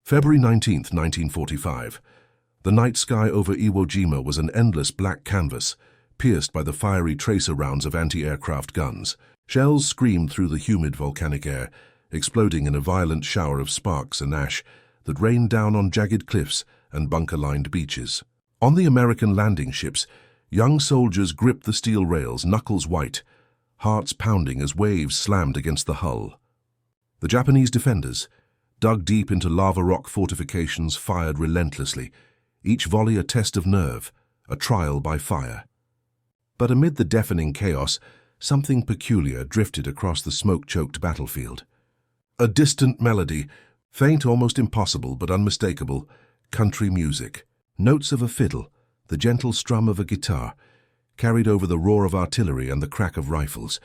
February 19, 1945. The night sky over Iwo Jima was an endless black canvas, pierced by the fiery tracer rounds of anti-aircraft guns. Shells screamed through the humid volcanic air, exploding in a violent shower of sparks and ash that rained down on jagged cliffs and bunker-lined beaches. On the American landing ships, young soldiers gripped the steel rails, knuckles white, hearts pounding as waves slammed against the hull. The Japanese defenders, dug deep into lava rock fortifications, fired relentlessly, each volley a test of nerve, a trial by fire. But amid the deafening chaos, something peculiar drifted across the smoke-choked battlefield. A distant melody, faint, almost impossible but unmistakable, country music. Notes of a fiddle, the gentle strum of a guitar, carried over the roar of artillery and the crack of rifles.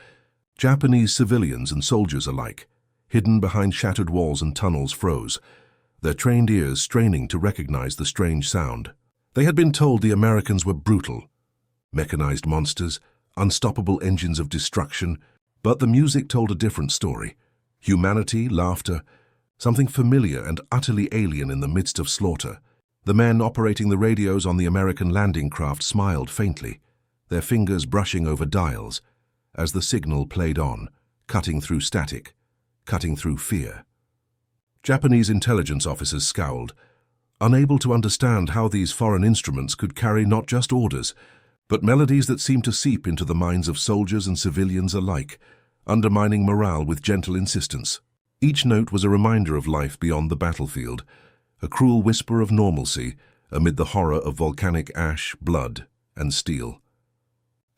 Japanese civilians and soldiers alike, hidden behind shattered walls and tunnels, froze, their trained ears straining to recognize the strange sound. They had been told the Americans were brutal, mechanized monsters, unstoppable engines of destruction, but the music told a different story. Humanity, laughter, something familiar and utterly alien in the midst of slaughter. The men operating the radios on the American landing craft smiled faintly, their fingers brushing over dials, as the signal played on, cutting through static, cutting through fear. Japanese intelligence officers scowled, unable to understand how these foreign instruments could carry not just orders, but melodies that seemed to seep into the minds of soldiers and civilians alike, undermining morale with gentle insistence. Each note was a reminder of life beyond the battlefield, a cruel whisper of normalcy amid the horror of volcanic ash, blood, and steel.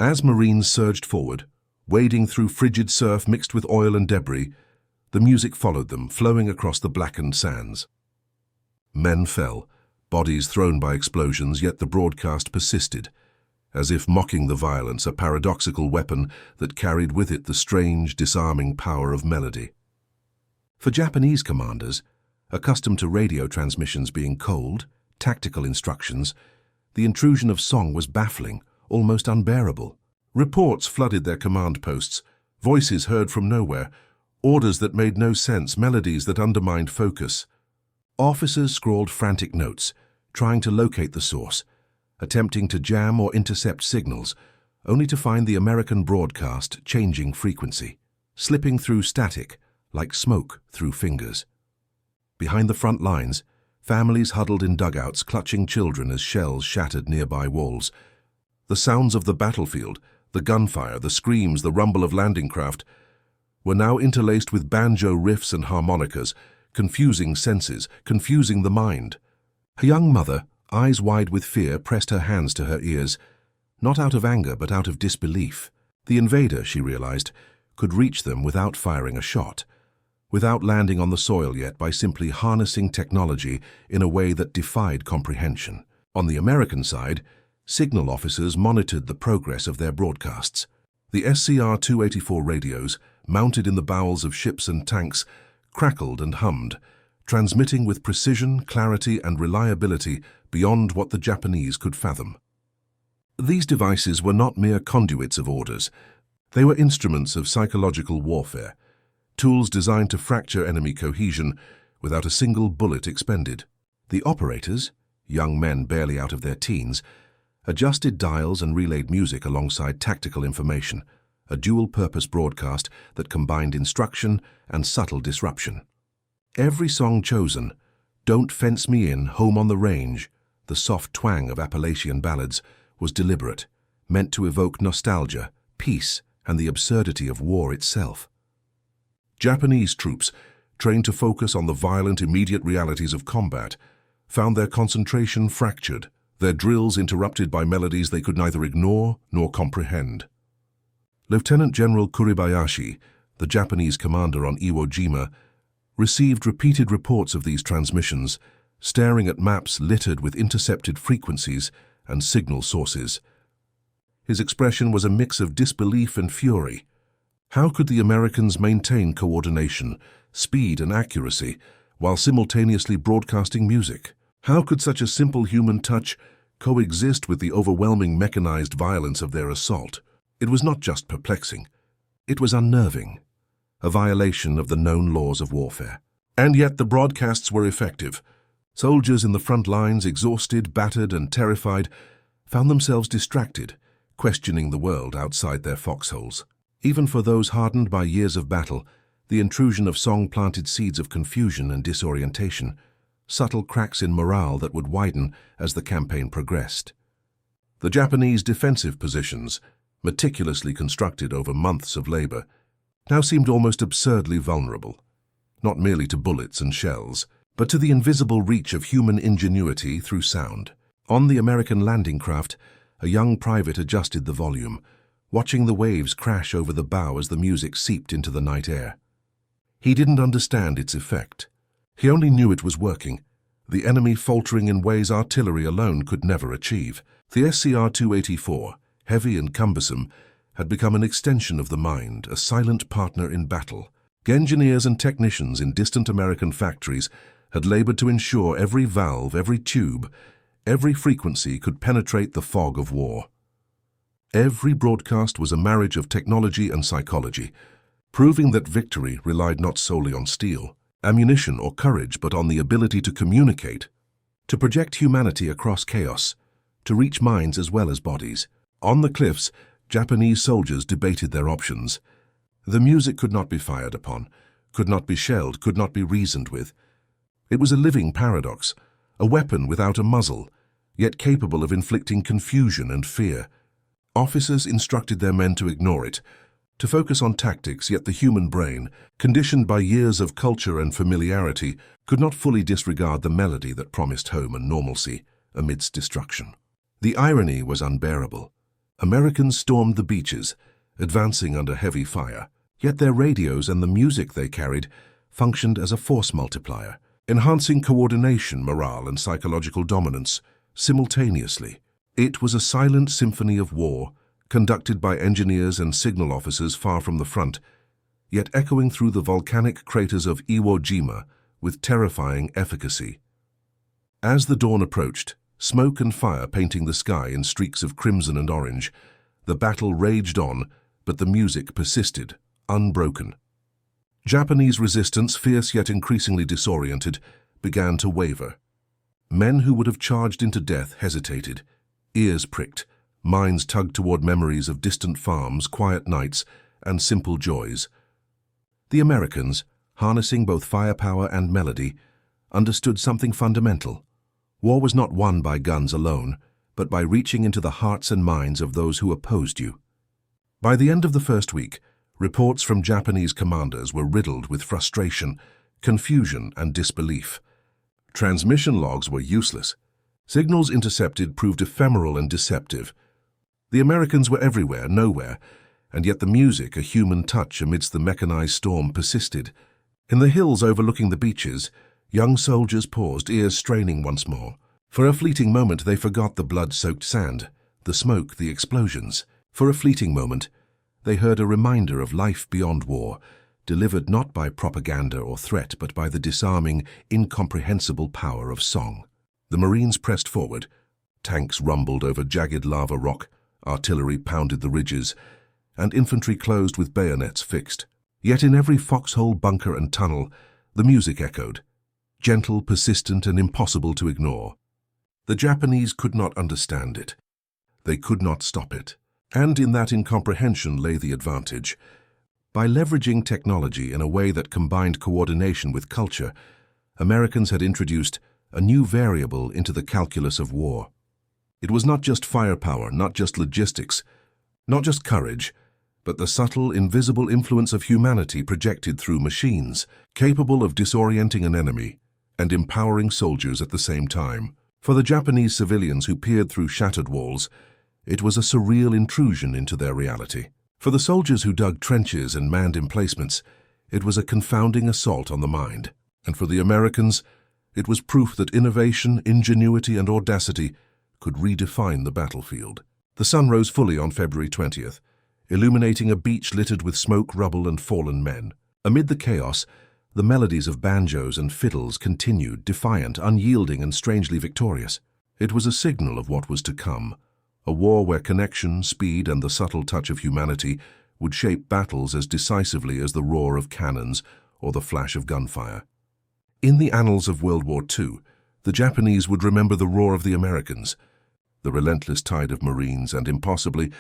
As Marines surged forward, wading through frigid surf mixed with oil and debris, the music followed them, flowing across the blackened sands. Men fell, bodies thrown by explosions, yet the broadcast persisted, as if mocking the violence, a paradoxical weapon that carried with it the strange, disarming power of melody. For Japanese commanders, accustomed to radio transmissions being cold, tactical instructions, the intrusion of song was baffling, almost unbearable. Reports flooded their command posts, voices heard from nowhere, orders that made no sense, melodies that undermined focus. Officers scrawled frantic notes, trying to locate the source, attempting to jam or intercept signals, only to find the American broadcast changing frequency, slipping through static like smoke through fingers. Behind the front lines, families huddled in dugouts, clutching children as shells shattered nearby walls. The sounds of the battlefield, the gunfire, the screams, the rumble of landing craft, were now interlaced with banjo riffs and harmonicas, confusing senses, confusing the mind. A young mother, eyes wide with fear, pressed her hands to her ears, not out of anger but out of disbelief. The invader, she realized, could reach them without firing a shot, without landing on the soil yet, by simply harnessing technology in a way that defied comprehension. On the American side, signal officers monitored the progress of their broadcasts. The SCR-284 radios, mounted in the bowels of ships and tanks, crackled and hummed, transmitting with precision, clarity, and reliability beyond what the Japanese could fathom. These devices were not mere conduits of orders. They were instruments of psychological warfare, tools designed to fracture enemy cohesion without a single bullet expended. The operators, young men barely out of their teens, adjusted dials and relayed music alongside tactical information, a dual-purpose broadcast that combined instruction and subtle disruption. Every song chosen, "Don't Fence Me In, Home on the Range," the soft twang of Appalachian ballads, was deliberate, meant to evoke nostalgia, peace, and the absurdity of war itself. Japanese troops, trained to focus on the violent, immediate realities of combat, found their concentration fractured, their drills interrupted by melodies they could neither ignore nor comprehend. Lieutenant General Kuribayashi, the Japanese commander on Iwo Jima, received repeated reports of these transmissions, staring at maps littered with intercepted frequencies and signal sources. His expression was a mix of disbelief and fury. How could the Americans maintain coordination, speed, and accuracy while simultaneously broadcasting music? How could such a simple human touch coexist with the overwhelming mechanized violence of their assault? It was not just perplexing, it was unnerving, a violation of the known laws of warfare. And yet the broadcasts were effective. Soldiers in the front lines, exhausted, battered, and terrified, found themselves distracted, questioning the world outside their foxholes. Even for those hardened by years of battle, the intrusion of song planted seeds of confusion and disorientation, subtle cracks in morale that would widen as the campaign progressed. The Japanese defensive positions, meticulously constructed over months of labor, now seemed almost absurdly vulnerable, not merely to bullets and shells, but to the invisible reach of human ingenuity through sound. On the American landing craft, a young private adjusted the volume, watching the waves crash over the bow as the music seeped into the night air. He didn't understand its effect. He only knew it was working, the enemy faltering in ways artillery alone could never achieve. The SCR-284, heavy and cumbersome, had become an extension of the mind, a silent partner in battle. Engineers and technicians in distant American factories had labored to ensure every valve, every tube, every frequency could penetrate the fog of war. Every broadcast was a marriage of technology and psychology, proving that victory relied not solely on steel, ammunition, or courage, but on the ability to communicate, to project humanity across chaos, to reach minds as well as bodies. On the cliffs, Japanese soldiers debated their options. The music could not be fired upon, could not be shelled, could not be reasoned with. It was a living paradox, a weapon without a muzzle, yet capable of inflicting confusion and fear. Officers instructed their men to ignore it, to focus on tactics, yet the human brain, conditioned by years of culture and familiarity, could not fully disregard the melody that promised home and normalcy amidst destruction. The irony was unbearable. Americans stormed the beaches, advancing under heavy fire, yet their radios and the music they carried functioned as a force multiplier, enhancing coordination, morale, and psychological dominance simultaneously. It was a silent symphony of war, conducted by engineers and signal officers far from the front, yet echoing through the volcanic craters of Iwo Jima with terrifying efficacy. As the dawn approached, smoke and fire painting the sky in streaks of crimson and orange, the battle raged on, but the music persisted, unbroken. Japanese resistance, fierce yet increasingly disoriented, began to waver. Men who would have charged into death hesitated, ears pricked, minds tugged toward memories of distant farms, quiet nights, and simple joys. The Americans, harnessing both firepower and melody, understood something fundamental. War was not won by guns alone, but by reaching into the hearts and minds of those who opposed you. By the end of the first week, reports from Japanese commanders were riddled with frustration, confusion, and disbelief. Transmission logs were useless. Signals intercepted proved ephemeral and deceptive. The Americans were everywhere, nowhere, and yet the music, a human touch amidst the mechanized storm, persisted. In the hills overlooking the beaches, young soldiers paused, ears straining once more. For a fleeting moment they forgot the blood-soaked sand, the smoke, the explosions. For a fleeting moment they heard a reminder of life beyond war, delivered not by propaganda or threat, but by the disarming, incomprehensible power of song. The Marines pressed forward. Tanks rumbled over jagged lava rock, artillery pounded the ridges, and infantry closed with bayonets fixed. Yet in every foxhole, bunker, and tunnel, the music echoed, gentle, persistent, and impossible to ignore. The Japanese could not understand it. They could not stop it. And in that incomprehension lay the advantage. By leveraging technology in a way that combined coordination with culture, Americans had introduced a new variable into the calculus of war. It was not just firepower, not just logistics, not just courage, but the subtle, invisible influence of humanity projected through machines, capable of disorienting an enemy and empowering soldiers at the same time. For the Japanese civilians who peered through shattered walls, it was a surreal intrusion into their reality. For the soldiers who dug trenches and manned emplacements, it was a confounding assault on the mind. And for the Americans, it was proof that innovation, ingenuity, and audacity could redefine the battlefield. The sun rose fully on February 20th, illuminating a beach littered with smoke, rubble, and fallen men. Amid the chaos, the melodies of banjos and fiddles continued, defiant, unyielding, and strangely victorious. It was a signal of what was to come, a war where connection, speed, and the subtle touch of humanity would shape battles as decisively as the roar of cannons or the flash of gunfire. In the annals of World War II, The Japanese would remember the roar of the Americans, the relentless tide of Marines, and impossibly,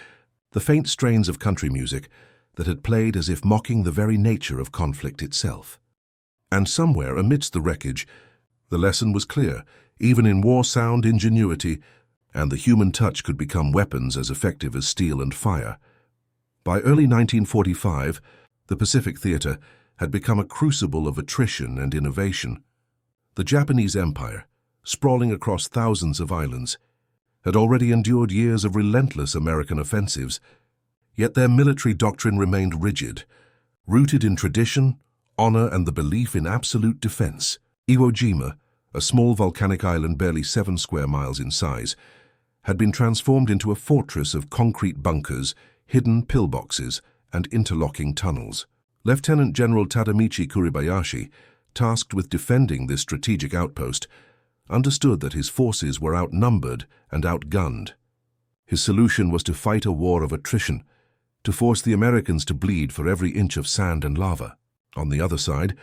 the faint strains of country music that had played as if mocking the very nature of conflict itself. And somewhere amidst the wreckage, the lesson was clear. Even in war, sound, ingenuity, and the human touch could become weapons as effective as steel and fire. By early 1945, the Pacific Theater had become a crucible of attrition and innovation. The Japanese Empire, sprawling across thousands of islands, had already endured years of relentless American offensives, yet their military doctrine remained rigid, rooted in tradition, honor, and the belief in absolute defense. Iwo Jima, a small volcanic island barely 7 square miles in size, had been transformed into a fortress of concrete bunkers, hidden pillboxes, and interlocking tunnels. Lieutenant General Tadamichi Kuribayashi, tasked with defending this strategic outpost, understood that his forces were outnumbered and outgunned. His solution was to fight a war of attrition, to force the Americans to bleed for every inch of sand and lava. On the other side,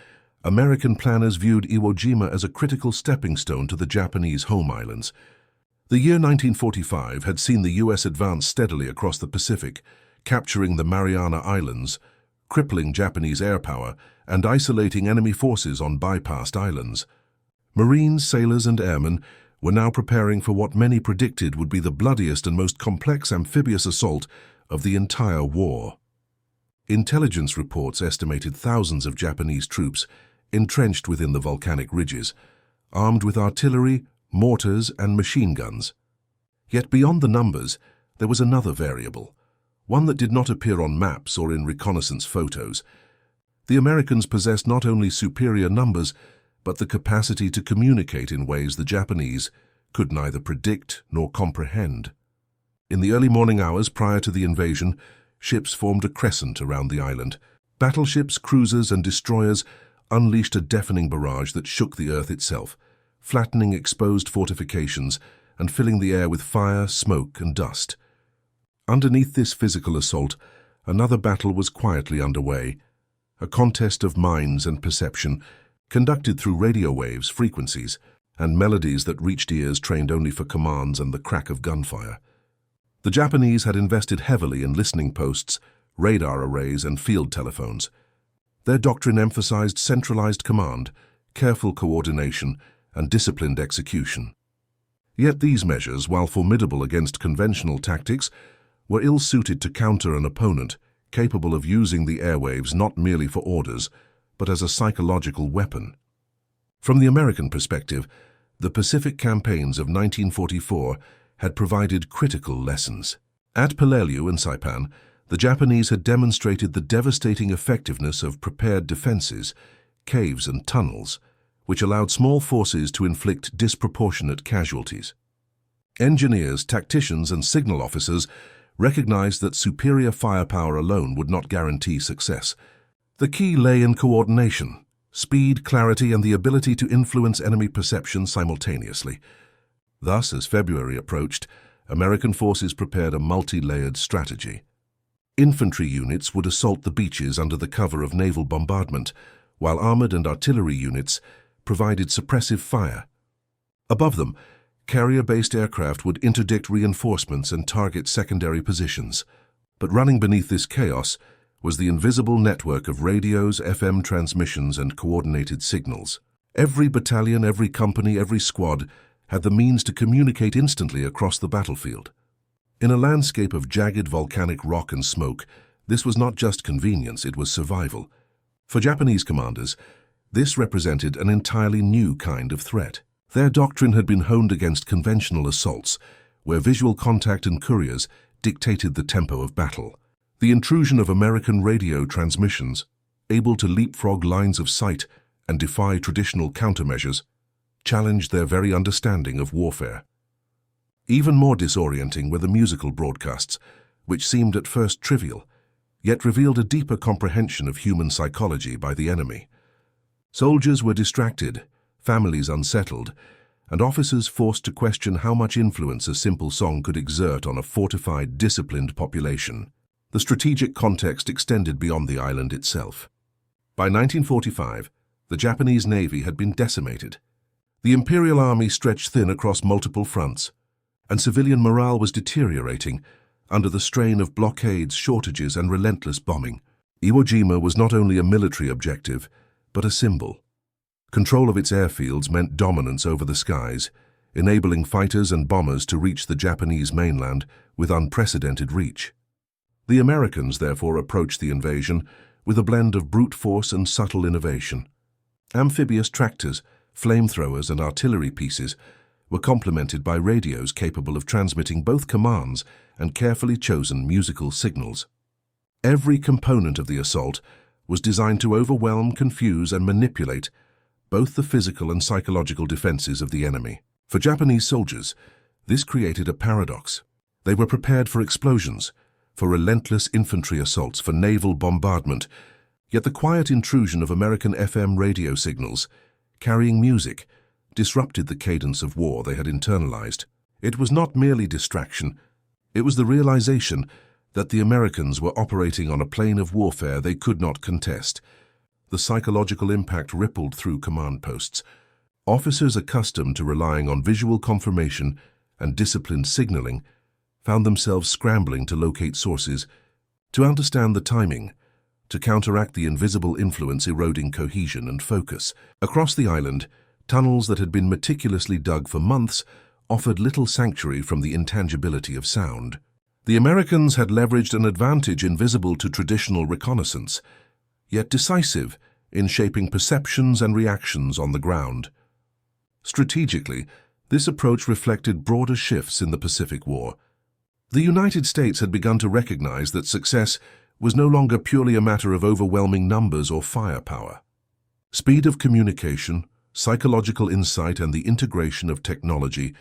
American planners viewed Iwo Jima as a critical stepping stone to the Japanese home islands. The year 1945 had seen the U.S. advance steadily across the Pacific, capturing the Mariana Islands, crippling Japanese air power, and isolating enemy forces on bypassed islands. Marines, sailors, and airmen were now preparing for what many predicted would be the bloodiest and most complex amphibious assault of the entire war. Intelligence reports estimated thousands of Japanese troops entrenched within the volcanic ridges, armed with artillery, mortars, and machine guns. Yet beyond the numbers, there was another variable, one that did not appear on maps or in reconnaissance photos. The Americans possessed not only superior numbers, but the capacity to communicate in ways the Japanese could neither predict nor comprehend. In the early morning hours prior to the invasion, ships formed a crescent around the island. Battleships, cruisers, and destroyers unleashed a deafening barrage that shook the earth itself, flattening exposed fortifications and filling the air with fire, smoke, and dust. Underneath this physical assault, another battle was quietly underway, a contest of minds and perception, conducted through radio waves, frequencies, and melodies that reached ears trained only for commands and the crack of gunfire. The Japanese had invested heavily in listening posts, radar arrays, and field telephones. Their doctrine emphasized centralized command, careful coordination, and disciplined execution. Yet these measures, while formidable against conventional tactics, were ill-suited to counter an opponent capable of using the airwaves not merely for orders, but as a psychological weapon. From the American perspective, the Pacific campaigns of 1944 had provided critical lessons. At Peleliu and Saipan, the Japanese had demonstrated the devastating effectiveness of prepared defenses, caves and tunnels, which allowed small forces to inflict disproportionate casualties. Engineers, tacticians, and signal officers recognized that superior firepower alone would not guarantee success. The key lay in coordination, speed, clarity, and the ability to influence enemy perception simultaneously. Thus, as February approached, American forces prepared a multi-layered strategy. Infantry units would assault the beaches under the cover of naval bombardment, while armored and artillery units provided suppressive fire. Above them, carrier-based aircraft would interdict reinforcements and target secondary positions. But running beneath this chaos was the invisible network of radios, FM transmissions, and coordinated signals. Every battalion, every company, every squad had the means to communicate instantly across the battlefield. In a landscape of jagged volcanic rock and smoke, this was not just convenience, it was survival. For Japanese commanders, this represented an entirely new kind of threat. Their doctrine had been honed against conventional assaults, where visual contact and couriers dictated the tempo of battle. The intrusion of American radio transmissions, able to leapfrog lines of sight and defy traditional countermeasures, challenged their very understanding of warfare. Even more disorienting were the musical broadcasts, which seemed at first trivial, yet revealed a deeper comprehension of human psychology by the enemy. Soldiers were distracted, families unsettled, and officers forced to question how much influence a simple song could exert on a fortified, disciplined population. The strategic context extended beyond the island itself. By 1945, the Japanese Navy had been decimated. The Imperial Army stretched thin across multiple fronts, and civilian morale was deteriorating under the strain of blockades, shortages, and relentless bombing. Iwo Jima was not only a military objective, but a symbol. Control of its airfields meant dominance over the skies, enabling fighters and bombers to reach the Japanese mainland with unprecedented reach. The Americans, therefore, approached the invasion with a blend of brute force and subtle innovation. Amphibious tractors, flamethrowers, and artillery pieces were complemented by radios capable of transmitting both commands and carefully chosen musical signals. Every component of the assault was designed to overwhelm, confuse, and manipulate both the physical and psychological defenses of the enemy. For Japanese soldiers, this created a paradox. They were prepared for explosions, for relentless infantry assaults, for naval bombardment, yet the quiet intrusion of American FM radio signals, carrying music, disrupted the cadence of war they had internalized. It was not merely distraction, it was the realization that the Americans were operating on a plane of warfare they could not contest. The psychological impact rippled through command posts. Officers accustomed to relying on visual confirmation and disciplined signaling found themselves scrambling to locate sources, to understand the timing, to counteract the invisible influence eroding cohesion and focus. Across the island, tunnels that had been meticulously dug for months offered little sanctuary from the intangibility of sound. The Americans had leveraged an advantage invisible to traditional reconnaissance, yet decisive in shaping perceptions and reactions on the ground. Strategically, this approach reflected broader shifts in the Pacific War. The United States had begun to recognize that success was no longer purely a matter of overwhelming numbers or firepower. Speed of communication, psychological insight, and the integration of technology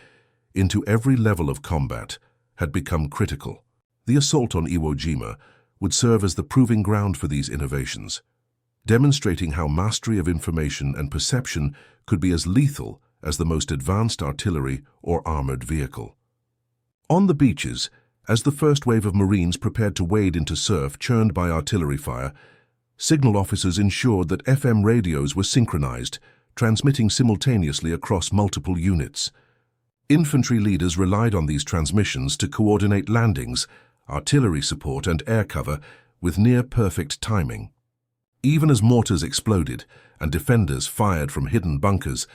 into every level of combat had become critical. The assault on Iwo Jima would serve as the proving ground for these innovations, demonstrating how mastery of information and perception could be as lethal as the most advanced artillery or armored vehicle. On the beaches, as the first wave of Marines prepared to wade into surf churned by artillery fire, signal officers ensured that FM radios were synchronized, transmitting simultaneously across multiple units. Infantry leaders relied on these transmissions to coordinate landings, artillery support, and air cover with near-perfect timing. Even as mortars exploded and defenders fired from hidden bunkers,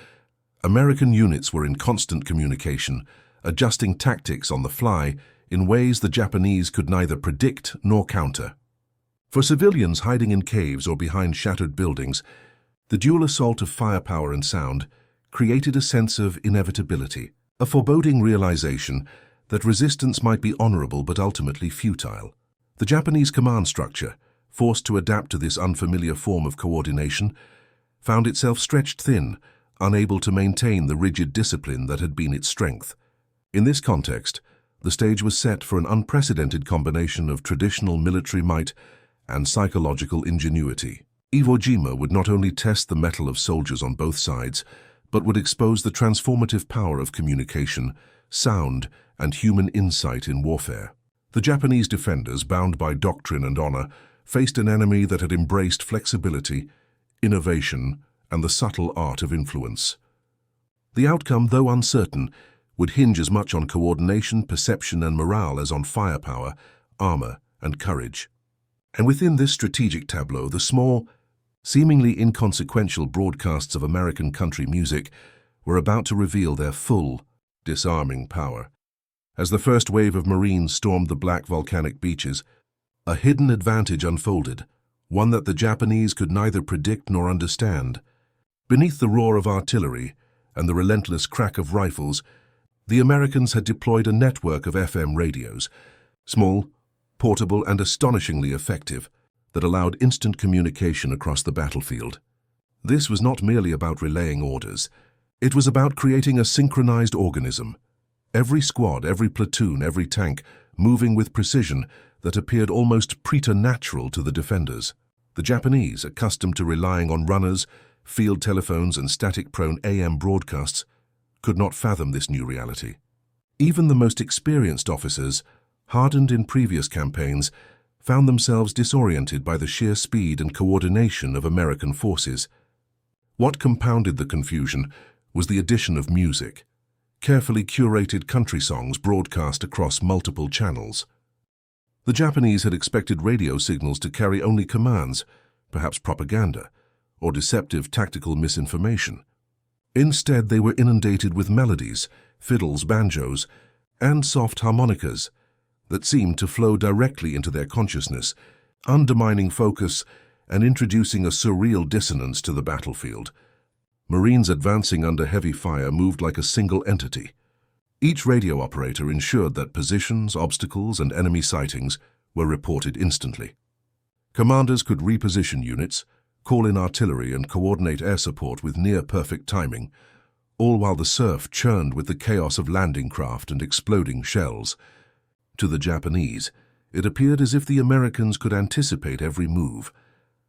American units were in constant communication, adjusting tactics on the fly in ways the Japanese could neither predict nor counter. For civilians hiding in caves or behind shattered buildings, the dual assault of firepower and sound created a sense of inevitability, a foreboding realization that resistance might be honorable but ultimately futile. The Japanese command structure, forced to adapt to this unfamiliar form of coordination, found itself stretched thin, unable to maintain the rigid discipline that had been its strength. In this context, the stage was set for an unprecedented combination of traditional military might and psychological ingenuity. Iwo Jima would not only test the mettle of soldiers on both sides, but would expose the transformative power of communication, sound, and human insight in warfare. The Japanese defenders, bound by doctrine and honor, faced an enemy that had embraced flexibility, innovation, and the subtle art of influence. The outcome, though uncertain, would hinge as much on coordination, perception, and morale as on firepower, armor, and courage. And within this strategic tableau, the small, seemingly inconsequential broadcasts of American country music were about to reveal their full, disarming power. As the first wave of Marines stormed the black volcanic beaches, a hidden advantage unfolded, one that the Japanese could neither predict nor understand. Beneath the roar of artillery and the relentless crack of rifles, the Americans had deployed a network of FM radios, small, portable, and astonishingly effective, that allowed instant communication across the battlefield. This was not merely about relaying orders. It was about creating a synchronized organism. Every squad, every platoon, every tank moving with precision that appeared almost preternatural to the defenders. The Japanese, accustomed to relying on runners, field telephones, and static-prone AM broadcasts, could not fathom this new reality. Even the most experienced officers, hardened in previous campaigns, found themselves disoriented by the sheer speed and coordination of American forces. What compounded the confusion was the addition of music, carefully curated country songs broadcast across multiple channels. The Japanese had expected radio signals to carry only commands, perhaps propaganda, or deceptive tactical misinformation. Instead, they were inundated with melodies, fiddles, banjos, and soft harmonicas that seemed to flow directly into their consciousness, undermining focus and introducing a surreal dissonance to the battlefield. Marines advancing under heavy fire moved like a single entity. Each radio operator ensured that positions, obstacles, and enemy sightings were reported instantly. Commanders could reposition units, call in artillery, and coordinate air support with near-perfect timing, all while the surf churned with the chaos of landing craft and exploding shells. To the Japanese, it appeared as if the Americans could anticipate every move,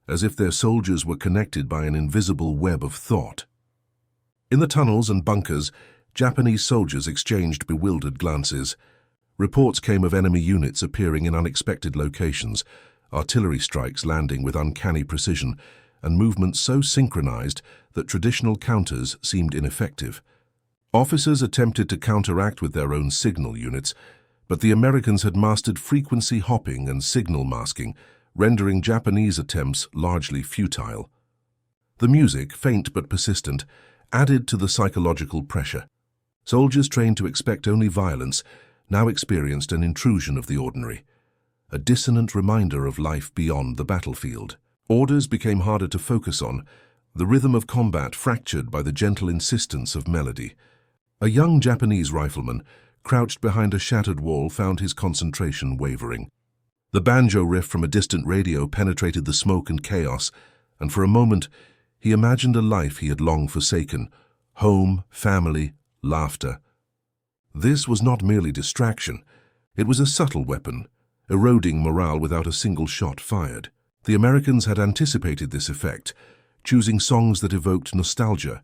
as if their soldiers were connected by an invisible web of thought. In the tunnels and bunkers, Japanese soldiers exchanged bewildered glances. Reports came of enemy units appearing in unexpected locations, artillery strikes landing with uncanny precision, and movements so synchronized that traditional counters seemed ineffective. Officers attempted to counteract with their own signal units, but the Americans had mastered frequency hopping and signal masking, rendering Japanese attempts largely futile. The music, faint but persistent, added to the psychological pressure. Soldiers trained to expect only violence now experienced an intrusion of the ordinary, a dissonant reminder of life beyond the battlefield. Orders became harder to focus on, the rhythm of combat fractured by the gentle insistence of melody. A young Japanese rifleman, crouched behind a shattered wall, found his concentration wavering. The banjo riff from a distant radio penetrated the smoke and chaos, and for a moment he imagined a life he had long forsaken: home, family, laughter. This was not merely distraction, it was a subtle weapon, eroding morale without a single shot fired. The Americans had anticipated this effect, choosing songs that evoked nostalgia,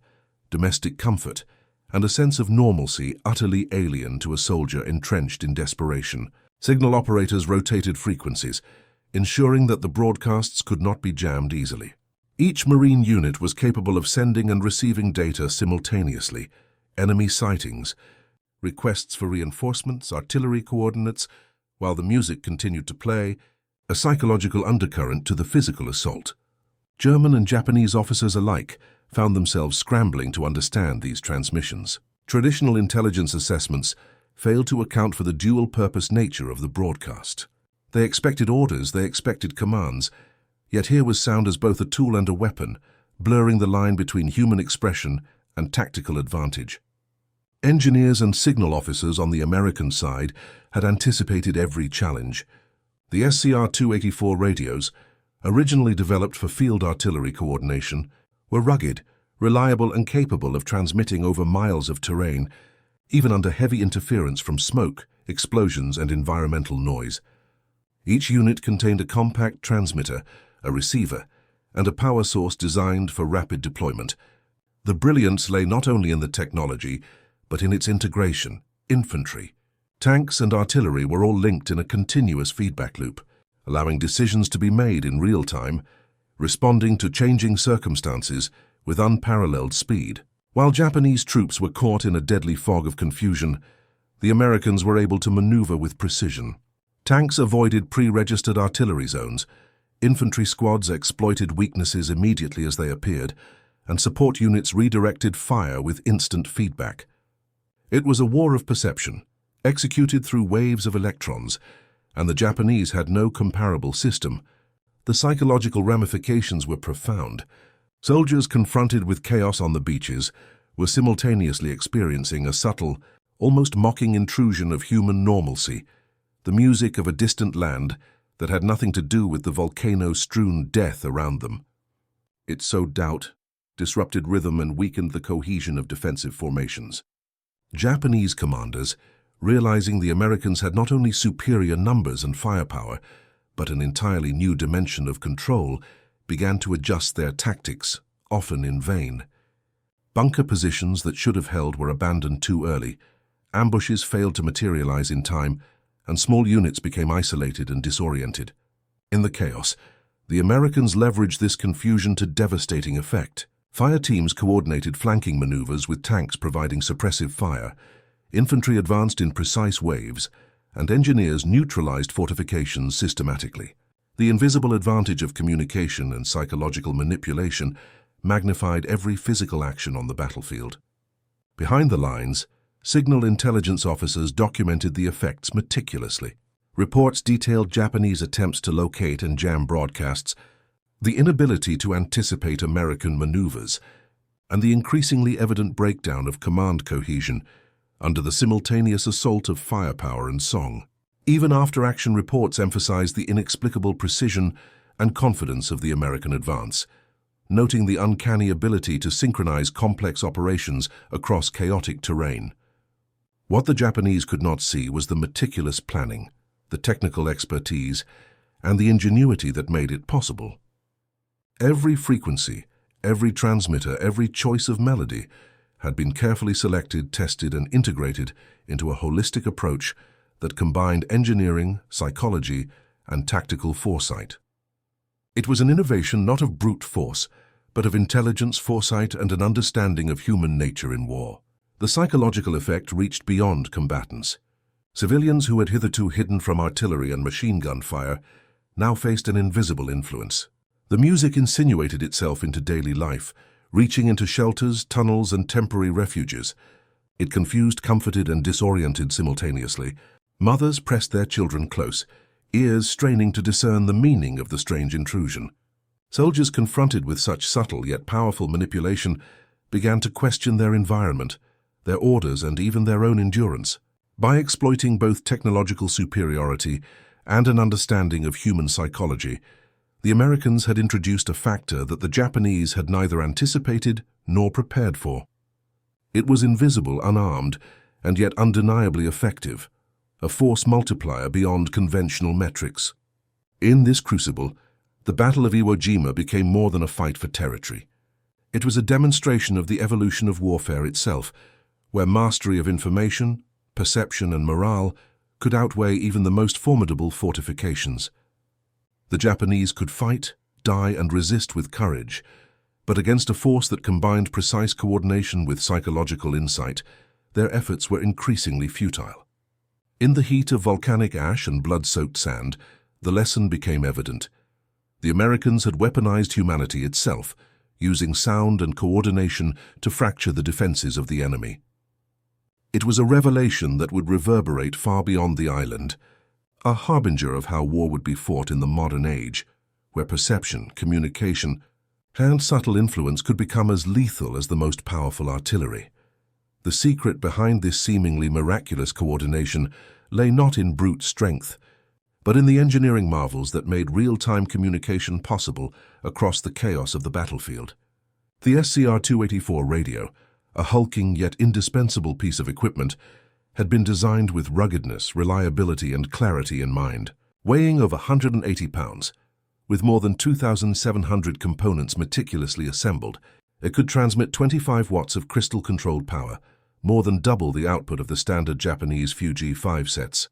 domestic comfort, and a sense of normalcy utterly alien to a soldier entrenched in desperation. Signal operators rotated frequencies, ensuring that the broadcasts could not be jammed easily. Each Marine unit was capable of sending and receiving data simultaneously: enemy sightings, requests for reinforcements, artillery coordinates, while the music continued to play, a psychological undercurrent to the physical assault. German and Japanese officers alike found themselves scrambling to understand these transmissions. Traditional intelligence assessments failed to account for the dual-purpose nature of the broadcast. They expected orders, they expected commands, yet here was sound as both a tool and a weapon, blurring the line between human expression and tactical advantage. Engineers and signal officers on the American side had anticipated every challenge. The SCR-284 radios, originally developed for field artillery coordination, were rugged, reliable, and capable of transmitting over miles of terrain, even under heavy interference from smoke, explosions, and environmental noise. Each unit contained a compact transmitter, a receiver, and a power source designed for rapid deployment. The brilliance lay not only in the technology, but in its integration. Infantry, tanks, and artillery were all linked in a continuous feedback loop, allowing decisions to be made in real time, responding to changing circumstances with unparalleled speed. While Japanese troops were caught in a deadly fog of confusion, the Americans were able to maneuver with precision. Tanks avoided pre-registered artillery zones, infantry squads exploited weaknesses immediately as they appeared, and support units redirected fire with instant feedback. It was a war of perception, executed through waves of electrons, and the Japanese had no comparable system. The psychological ramifications were profound. Soldiers confronted with chaos on the beaches were simultaneously experiencing a subtle, almost mocking intrusion of human normalcy, the music of a distant land that had nothing to do with the volcano-strewn death around them. It sowed doubt, disrupted rhythm, and weakened the cohesion of defensive formations. Japanese commanders, realizing the Americans had not only superior numbers and firepower, but an entirely new dimension of control, began to adjust their tactics, often in vain. Bunker positions that should have held were abandoned too early, ambushes failed to materialize in time, and small units became isolated and disoriented. In the chaos, the Americans leveraged this confusion to devastating effect. Fire teams coordinated flanking maneuvers with tanks providing suppressive fire, infantry advanced in precise waves, and engineers neutralized fortifications systematically. The invisible advantage of communication and psychological manipulation magnified every physical action on the battlefield. Behind the lines, signal intelligence officers documented the effects meticulously. Reports detailed Japanese attempts to locate and jam broadcasts, the inability to anticipate American maneuvers, and the increasingly evident breakdown of command cohesion under the simultaneous assault of firepower and song. Even after-action reports emphasized the inexplicable precision and confidence of the American advance, noting the uncanny ability to synchronize complex operations across chaotic terrain. What the Japanese could not see was the meticulous planning, the technical expertise, and the ingenuity that made it possible. Every frequency, every transmitter, every choice of melody had been carefully selected, tested, and integrated into a holistic approach that combined engineering, psychology, and tactical foresight. It was an innovation not of brute force, but of intelligence, foresight, and an understanding of human nature in war. The psychological effect reached beyond combatants. Civilians who had hitherto hidden from artillery and machine gun fire now faced an invisible influence. The music insinuated itself into daily life, reaching into shelters, tunnels, and temporary refuges. It confused, comforted, and disoriented simultaneously. Mothers pressed their children close, ears straining to discern the meaning of the strange intrusion. Soldiers confronted with such subtle yet powerful manipulation began to question their environment, their orders, and even their own endurance. By exploiting both technological superiority and an understanding of human psychology, the Americans had introduced a factor that the Japanese had neither anticipated nor prepared for. It was invisible, unarmed, and yet undeniably effective, a force multiplier beyond conventional metrics. In this crucible, the Battle of Iwo Jima became more than a fight for territory. It was a demonstration of the evolution of warfare itself, where mastery of information, perception, and morale could outweigh even the most formidable fortifications. The Japanese could fight, die, and resist with courage, but against a force that combined precise coordination with psychological insight, their efforts were increasingly futile. In the heat of volcanic ash and blood-soaked sand, the lesson became evident. The Americans had weaponized humanity itself, using sound and coordination to fracture the defenses of the enemy. It was a revelation that would reverberate far beyond the island, a harbinger of how war would be fought in the modern age, where perception, communication, and subtle influence could become as lethal as the most powerful artillery. The secret behind this seemingly miraculous coordination lay not in brute strength, but in the engineering marvels that made real-time communication possible across the chaos of the battlefield. The SCR-284 radio, a hulking yet indispensable piece of equipment, had been designed with ruggedness, reliability, and clarity in mind. Weighing over 180 pounds, with more than 2,700 components meticulously assembled, it could transmit 25 watts of crystal-controlled power, more than double the output of the standard Japanese Fuji 5 sets.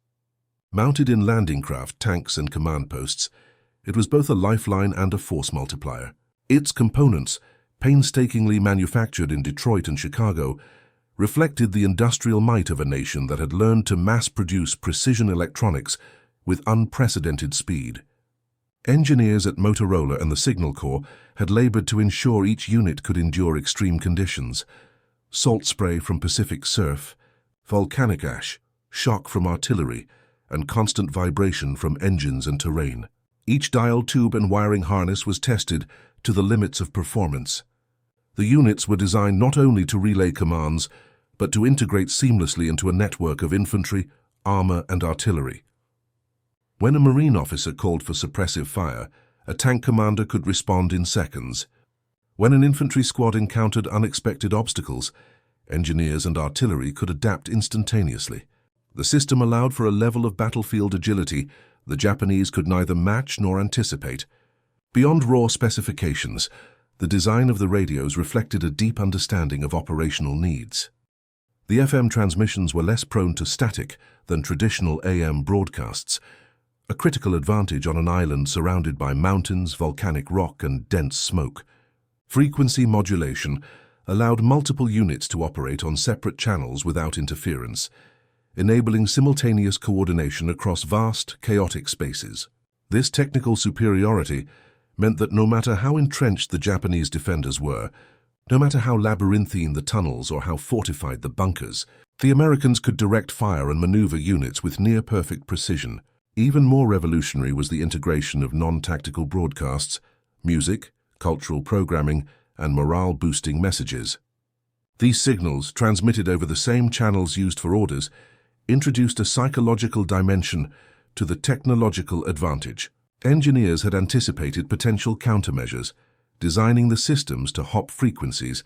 Mounted in landing craft, tanks, and command posts, it was both a lifeline and a force multiplier. Its components, painstakingly manufactured in Detroit and Chicago, reflected the industrial might of a nation that had learned to mass-produce precision electronics with unprecedented speed. Engineers at Motorola and the Signal Corps had labored to ensure each unit could endure extreme conditions: salt spray from Pacific surf, volcanic ash, shock from artillery, and constant vibration from engines and terrain. Each dial, tube, and wiring harness was tested to the limits of performance. The units were designed not only to relay commands, but to integrate seamlessly into a network of infantry, armor, and artillery. When a Marine officer called for suppressive fire, a tank commander could respond in seconds. When an infantry squad encountered unexpected obstacles, engineers and artillery could adapt instantaneously. The system allowed for a level of battlefield agility the Japanese could neither match nor anticipate. Beyond raw specifications, the design of the radios reflected a deep understanding of operational needs. The FM transmissions were less prone to static than traditional AM broadcasts, a critical advantage on an island surrounded by mountains, volcanic rock, and dense smoke. Frequency modulation allowed multiple units to operate on separate channels without interference, enabling simultaneous coordination across vast, chaotic spaces. This technical superiority meant that no matter how entrenched the Japanese defenders were, no matter how labyrinthine the tunnels or how fortified the bunkers, the Americans could direct fire and maneuver units with near-perfect precision. Even more revolutionary was the integration of non-tactical broadcasts, music, cultural programming, and morale-boosting messages. These signals, transmitted over the same channels used for orders, introduced a psychological dimension to the technological advantage. Engineers had anticipated potential countermeasures, designing the systems to hop frequencies,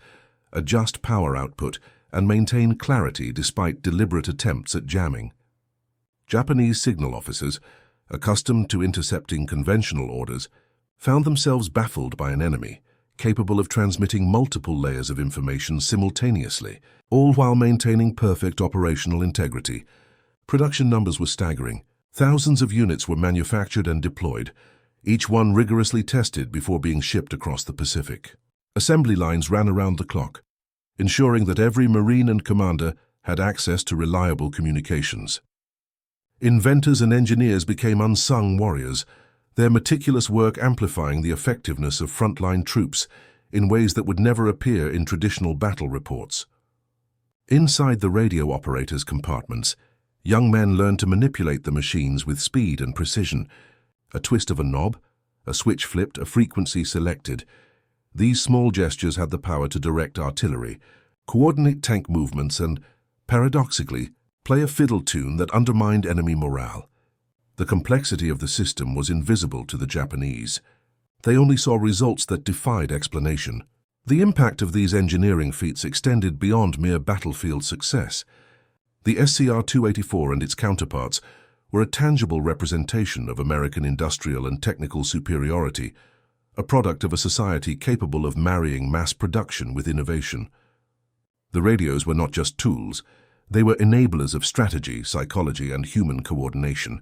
adjust power output, and maintain clarity despite deliberate attempts at jamming. Japanese signal officers, accustomed to intercepting conventional orders, found themselves baffled by an enemy capable of transmitting multiple layers of information simultaneously, all while maintaining perfect operational integrity. Production numbers were staggering. Thousands of units were manufactured and deployed, each one rigorously tested before being shipped across the Pacific. Assembly lines ran around the clock, ensuring that every Marine and commander had access to reliable communications. Inventors and engineers became unsung warriors, their meticulous work amplifying the effectiveness of frontline troops in ways that would never appear in traditional battle reports. Inside the radio operators' compartments, young men learned to manipulate the machines with speed and precision. A twist of a knob, a switch flipped, a frequency selected. These small gestures had the power to direct artillery, coordinate tank movements, and, paradoxically, play a fiddle tune that undermined enemy morale. The complexity of the system was invisible to the Japanese. They only saw results that defied explanation. The impact of these engineering feats extended beyond mere battlefield success. The SCR-284 and its counterparts were a tangible representation of American industrial and technical superiority, a product of a society capable of marrying mass production with innovation. The radios were not just tools, they were enablers of strategy, psychology, and human coordination.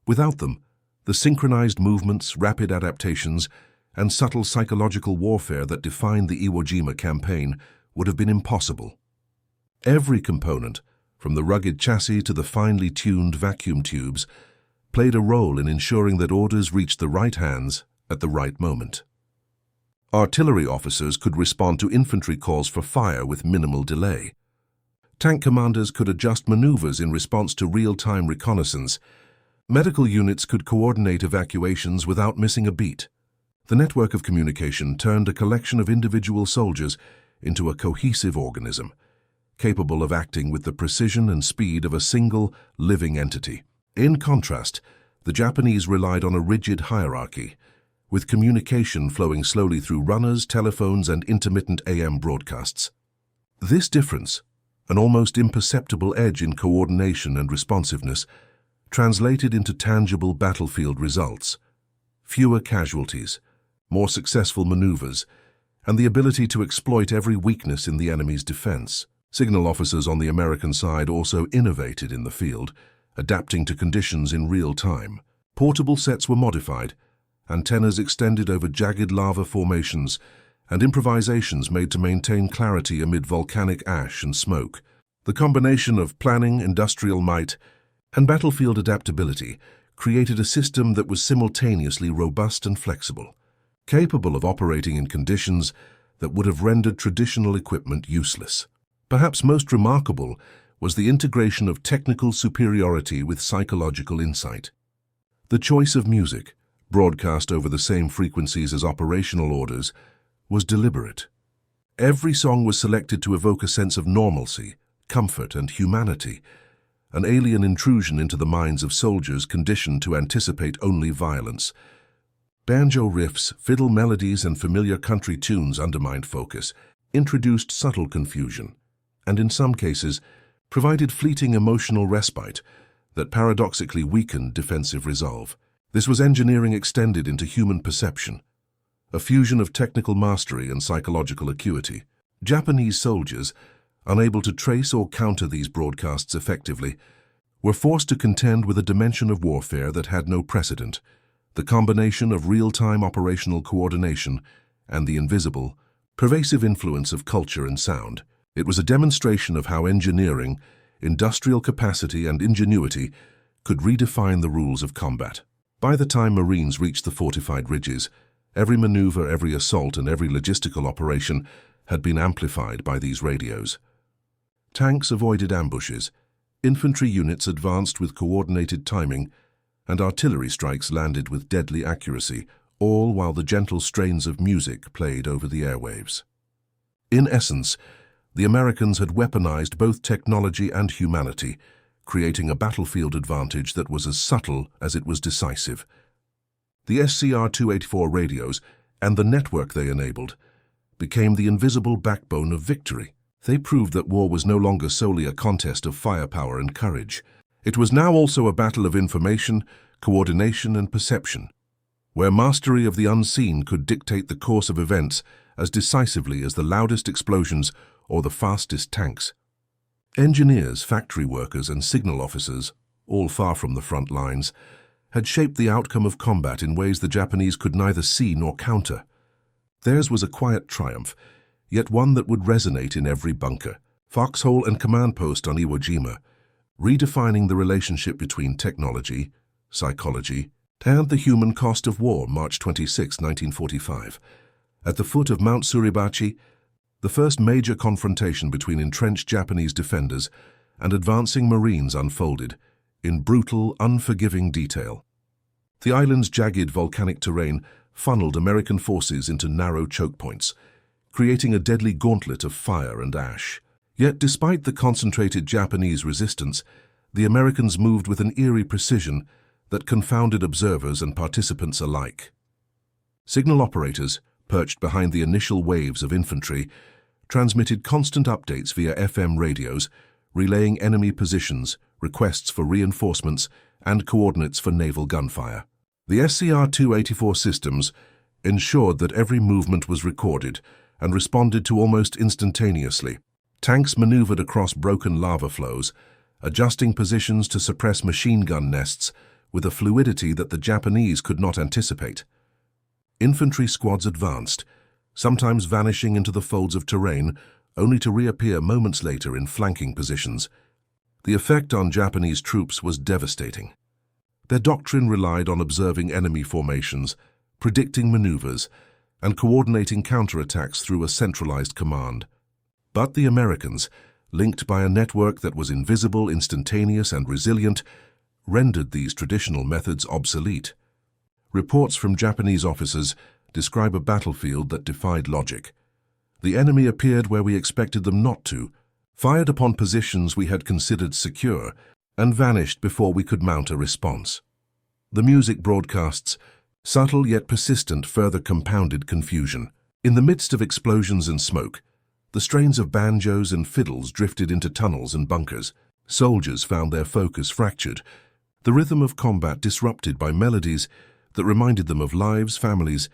Without them, the synchronized movements, rapid adaptations, and subtle psychological warfare that defined the Iwo Jima campaign would have been impossible. Every component, from the rugged chassis to the finely tuned vacuum tubes, played a role in ensuring that orders reached the right hands at the right moment. Artillery officers could respond to infantry calls for fire with minimal delay. Tank commanders could adjust maneuvers in response to real-time reconnaissance. Medical units could coordinate evacuations without missing a beat. The network of communication turned a collection of individual soldiers into a cohesive organism, capable of acting with the precision and speed of a single, living entity. In contrast, the Japanese relied on a rigid hierarchy, with communication flowing slowly through runners, telephones, and intermittent AM broadcasts. This difference, an almost imperceptible edge in coordination and responsiveness, translated into tangible battlefield results: fewer casualties, more successful maneuvers, and the ability to exploit every weakness in the enemy's defense. Signal officers on the American side also innovated in the field, adapting to conditions in real time. Portable sets were modified, antennas extended over jagged lava formations, and improvisations made to maintain clarity amid volcanic ash and smoke. The combination of planning, industrial might, and battlefield adaptability created a system that was simultaneously robust and flexible, capable of operating in conditions that would have rendered traditional equipment useless. Perhaps most remarkable was the integration of technical superiority with psychological insight. The choice of music, broadcast over the same frequencies as operational orders, was deliberate. Every song was selected to evoke a sense of normalcy, comfort, and humanity, an alien intrusion into the minds of soldiers conditioned to anticipate only violence. Banjo riffs, fiddle melodies, and familiar country tunes undermined focus, introduced subtle confusion, and in some cases provided fleeting emotional respite that paradoxically weakened defensive resolve. This was engineering extended into human perception, a fusion of technical mastery and psychological acuity. Japanese soldiers, unable to trace or counter these broadcasts effectively, were forced to contend with a dimension of warfare that had no precedent: the combination of real-time operational coordination and the invisible, Pervasive influence of culture and sound. It was a demonstration of how engineering, industrial capacity, and ingenuity could redefine the rules of combat. By the time Marines reached the fortified ridges, every maneuver, every assault, and every logistical operation had been amplified by these radios. Tanks avoided ambushes, infantry units advanced with coordinated timing, and artillery strikes landed with deadly accuracy, all while the gentle strains of music played over the airwaves. In essence, the Americans had weaponized both technology and humanity, creating a battlefield advantage that was as subtle as it was decisive. The SCR-284 radios and the network they enabled became the invisible backbone of victory. They proved that war was no longer solely a contest of firepower and courage. It was now also a battle of information, coordination, and perception, where mastery of the unseen could dictate the course of events as decisively as the loudest explosions or the fastest tanks. Engineers, factory workers, and signal officers, all far from the front lines, had shaped the outcome of combat in ways the Japanese could neither see nor counter. Theirs was a quiet triumph, yet one that would resonate in every bunker, foxhole, and command post on Iwo Jima, redefining the relationship between technology, psychology, and the human cost of war. March 26, 1945. At the foot of Mount Suribachi, the first major confrontation between entrenched Japanese defenders and advancing Marines unfolded in brutal, unforgiving detail. The island's jagged volcanic terrain funneled American forces into narrow choke points, creating a deadly gauntlet of fire and ash. Yet despite the concentrated Japanese resistance, the Americans moved with an eerie precision that confounded observers and participants alike. Signal operators, perched behind the initial waves of infantry, transmitted constant updates via FM radios, relaying enemy positions, requests for reinforcements, and coordinates for naval gunfire. The SCR-284 systems ensured that every movement was recorded and responded to almost instantaneously. Tanks maneuvered across broken lava flows, adjusting positions to suppress machine gun nests with a fluidity that the Japanese could not anticipate. Infantry squads advanced, sometimes vanishing into the folds of terrain, only to reappear moments later in flanking positions. The effect on Japanese troops was devastating. Their doctrine relied on observing enemy formations, predicting maneuvers, and coordinating counterattacks through a centralized command. But the Americans, linked by a network that was invisible, instantaneous, and resilient, rendered these traditional methods obsolete. Reports from Japanese officers describe a battlefield that defied logic. The enemy appeared where we expected them not to, fired upon positions we had considered secure, and vanished before we could mount a response. The music broadcasts, subtle yet persistent, further compounded confusion. In the midst of explosions and smoke, the strains of banjos and fiddles drifted into tunnels and bunkers. Soldiers found their focus fractured, the rhythm of combat disrupted by melodies that reminded them of lives, families,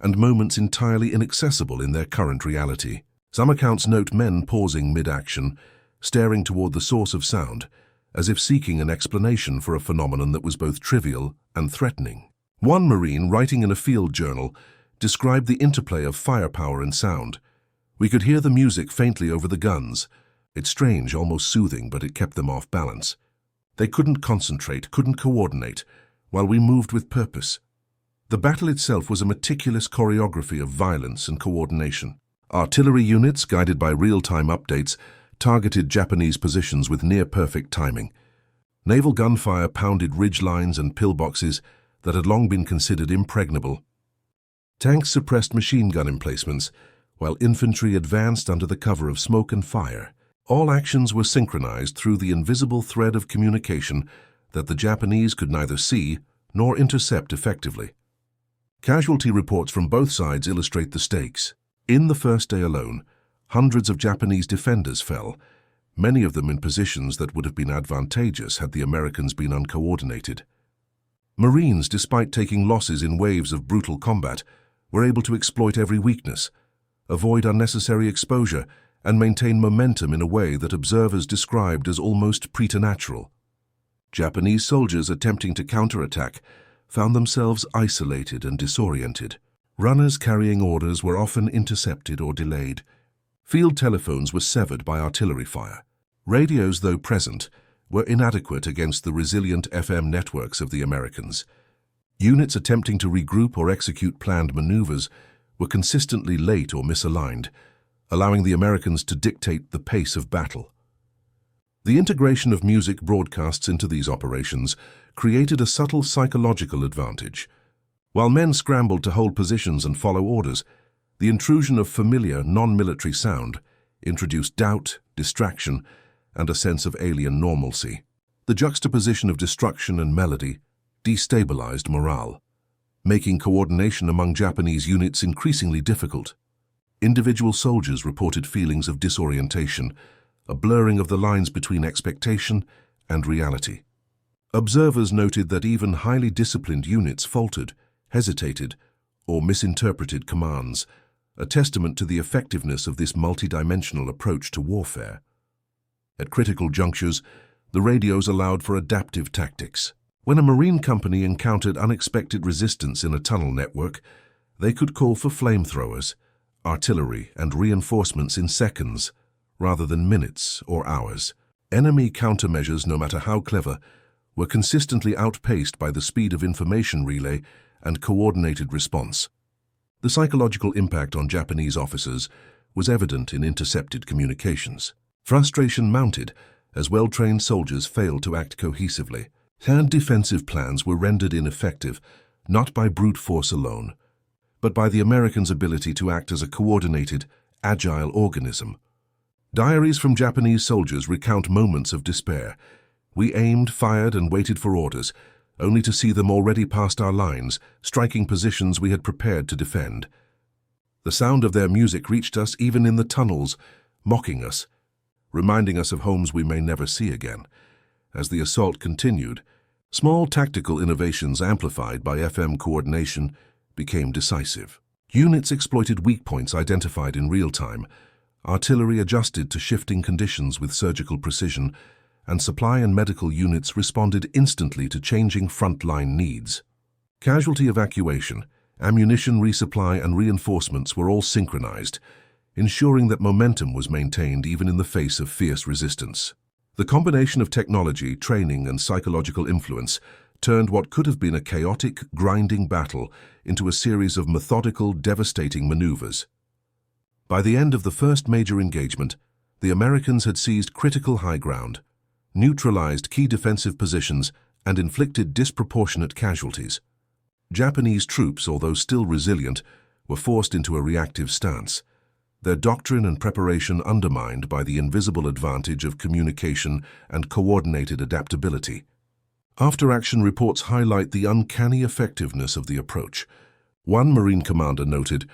and moments entirely inaccessible in their current reality. Some accounts note men pausing mid-action, staring toward the source of sound, as if seeking an explanation for a phenomenon that was both trivial and threatening. One Marine, writing in a field journal, described the interplay of firepower and sound. "We could hear the music faintly over the guns. It's strange, almost soothing, but it kept them off balance. They couldn't concentrate, couldn't coordinate, while we moved with purpose." The battle itself was a meticulous choreography of violence and coordination. Artillery units, guided by real-time updates, targeted Japanese positions with near-perfect timing. Naval gunfire pounded ridge lines and pillboxes that had long been considered impregnable. Tanks suppressed machine gun emplacements, while infantry advanced under the cover of smoke and fire. All actions were synchronized through the invisible thread of communication that the Japanese could neither see nor intercept effectively. Casualty reports from both sides illustrate the stakes. In the first day alone, hundreds of Japanese defenders fell, many of them in positions that would have been advantageous had the Americans been uncoordinated. Marines, despite taking losses in waves of brutal combat, were able to exploit every weakness, avoid unnecessary exposure, and maintain momentum in a way that observers described as almost preternatural. Japanese soldiers attempting to counterattack found themselves isolated and disoriented. Runners carrying orders were often intercepted or delayed. Field telephones were severed by artillery fire. Radios, though present, were inadequate against the resilient FM networks of the Americans. Units attempting to regroup or execute planned maneuvers were consistently late or misaligned, allowing the Americans to dictate the pace of battle. The integration of music broadcasts into these operations created a subtle psychological advantage. While men scrambled to hold positions and follow orders, the intrusion of familiar, non-military sound introduced doubt, distraction, and a sense of alien normalcy. The juxtaposition of destruction and melody destabilized morale, making coordination among Japanese units increasingly difficult. Individual soldiers reported feelings of disorientation, a blurring of the lines between expectation and reality. Observers noted that even highly disciplined units faltered, hesitated, or misinterpreted commands, a testament to the effectiveness of this multidimensional approach to warfare. At critical junctures, the radios allowed for adaptive tactics. When a Marine company encountered unexpected resistance in a tunnel network, they could call for flamethrowers, artillery, and reinforcements in seconds, rather than minutes or hours. Enemy countermeasures, no matter how clever, were consistently outpaced by the speed of information relay and coordinated response. The psychological impact on Japanese officers was evident in intercepted communications. Frustration mounted as well-trained soldiers failed to act cohesively. Planned defensive plans were rendered ineffective, not by brute force alone, but by the Americans' ability to act as a coordinated, agile organism. Diaries from Japanese soldiers recount moments of despair. We aimed, fired, and waited for orders, only to see them already past our lines, striking positions we had prepared to defend. The sound of their music reached us even in the tunnels, mocking us, reminding us of homes we may never see again. As the assault continued, small tactical innovations amplified by FM coordination became decisive. Units exploited weak points identified in real time, artillery adjusted to shifting conditions with surgical precision, and supply and medical units responded instantly to changing frontline needs. Casualty evacuation, ammunition resupply, and reinforcements were all synchronized, ensuring that momentum was maintained even in the face of fierce resistance. The combination of technology, training, and psychological influence turned what could have been a chaotic, grinding battle into a series of methodical, devastating maneuvers. By the end of the first major engagement, the Americans had seized critical high ground, neutralized key defensive positions, and inflicted disproportionate casualties. Japanese troops, although still resilient, were forced into a reactive stance, their doctrine and preparation undermined by the invisible advantage of communication and coordinated adaptability. After-action reports highlight the uncanny effectiveness of the approach. One Marine commander noted,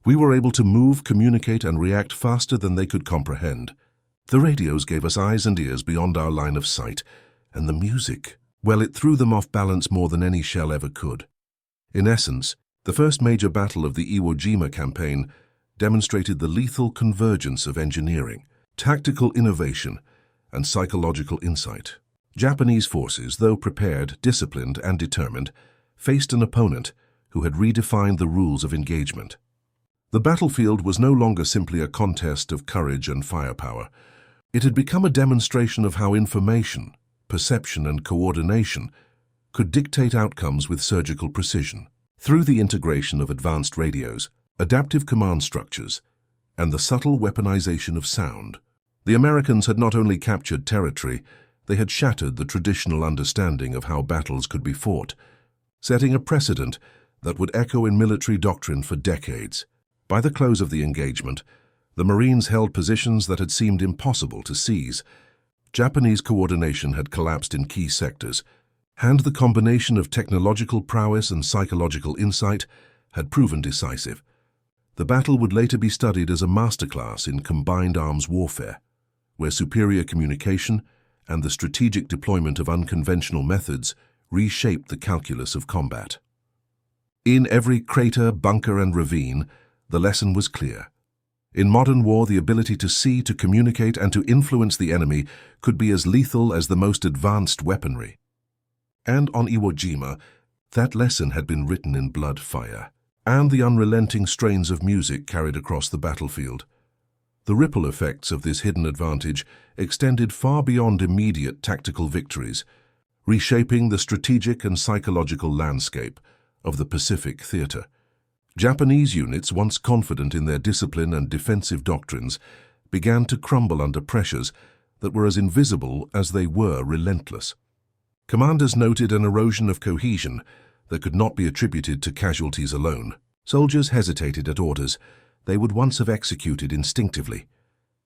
"We were able to move, communicate, and react faster than they could comprehend. The radios gave us eyes and ears beyond our line of sight, and the music, well, it threw them off balance more than any shell ever could." In essence, the first major battle of the Iwo Jima campaign demonstrated the lethal convergence of engineering, tactical innovation, and psychological insight. Japanese forces, though prepared, disciplined, and determined, faced an opponent who had redefined the rules of engagement. The battlefield was no longer simply a contest of courage and firepower. It had become a demonstration of how information, perception, and coordination could dictate outcomes with surgical precision. Through the integration of advanced radios, adaptive command structures, and the subtle weaponization of sound, the Americans had not only captured territory, they had shattered the traditional understanding of how battles could be fought, setting a precedent that would echo in military doctrine for decades. By the close of the engagement, the Marines held positions that had seemed impossible to seize. Japanese coordination had collapsed in key sectors, and the combination of technological prowess and psychological insight had proven decisive. The battle would later be studied as a masterclass in combined arms warfare, where superior communication and the strategic deployment of unconventional methods reshaped the calculus of combat. In every crater, bunker, and ravine, the lesson was clear. In modern war, the ability to see, to communicate, and to influence the enemy could be as lethal as the most advanced weaponry. And on Iwo Jima, that lesson had been written in blood fire. and the unrelenting strains of music carried across the battlefield. The ripple effects of this hidden advantage extended far beyond immediate tactical victories, reshaping the strategic and psychological landscape of the Pacific theater. Japanese units, once confident in their discipline and defensive doctrines, began to crumble under pressures that were as invisible as they were relentless. Commanders noted an erosion of cohesion that could not be attributed to casualties alone. Soldiers hesitated at orders they would once have executed instinctively.